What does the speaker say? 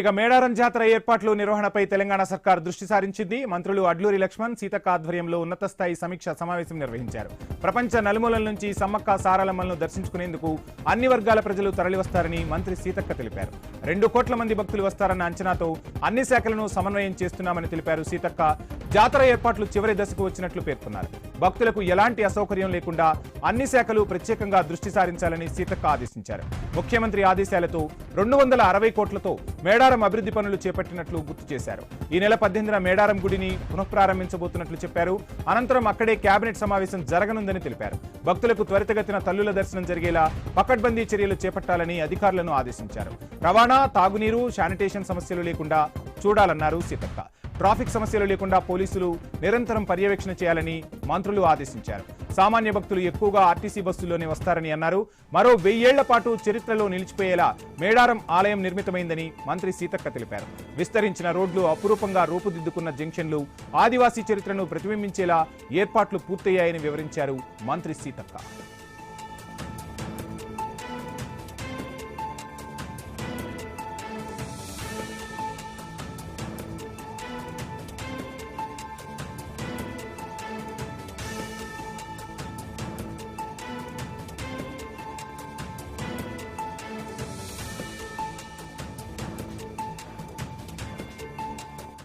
ఇక మేడారం జాతర ఏర్పాట్లు నిర్వహణపై తెలంగాణ సర్కార్ దృష్టి సారించింది. మంత్రులు అడ్లూరి లక్ష్మణ్, సీతక్క ఆధ్వర్యంలో ఉన్నత స్థాయి సమీక్ష సమావేశం నిర్వహించారు. ప్రపంచ నలుమూలల నుంచి సమ్మక్క సారలమ్మలను దర్శించుకునేందుకు అన్ని వర్గాల ప్రజలు తరలివస్తారని మంత్రి సీతక్క తెలిపారు. 2 కోట్ల మంది భక్తులు వస్తారన్న అంచనాతో అన్ని శాఖలను సమన్వయం చేస్తున్నామని తెలిపారు సీతక్క. జాతర ఏర్పాట్లు చివరి దశకు వచ్చినట్లు పేర్కొన్నారు. భక్తులకు ఎలాంటి అసౌకర్యం లేకుండా అన్ని శాఖలు ప్రత్యేకంగా దృష్టి సారించాలని సీతక్క ఆదేశించారు. ముఖ్యమంత్రి ఆదేశాలతో 260 కోట్లతో మేడారం అభివృద్ధి పనులు చేపట్టినట్లు గుర్తు చేశారు. ఈ నెల 18న మేడారం గుడిని పునఃప్రారంభించబోతున్నట్లు చెప్పారు. అనంతరం అక్కడే కేబినెట్ సమావేశం జరగనుందని తెలిపారు. భక్తులకు త్వరితగతిన తల్లుల దర్శనం జరిగేలా పకడ్బందీ చర్యలు చేపట్టాలని అధికారులను ఆదేశించారు. రవాణా, తాగునీరు, శానిటేషన్ సమస్యలు లేకుండా చూడాలన్నారు సీతక్క. ట్రాఫిక్ సమస్యలు లేకుండా పోలీసులు నిరంతరం పర్యవేక్షణ చేయాలని మంత్రులు ఆదేశించారు. సామాన్య భక్తులు ఎక్కువగా ఆర్టీసీ బస్సుల్లోనే వస్తారని అన్నారు. మరో 1000 ఏళ్ల పాటు చరిత్రలో నిలిచిపోయేలా మేడారం ఆలయం నిర్మితమైందని మంత్రి సీతక్క తెలిపారు. విస్తరించిన రోడ్లు, అపురూపంగా రూపుదిద్దుకున్న జంక్షన్లు ఆదివాసీ చరిత్రను ప్రతిబింబించేలా ఏర్పాట్లు పూర్తయ్యాయని వివరించారు మంత్రి సీతక్క.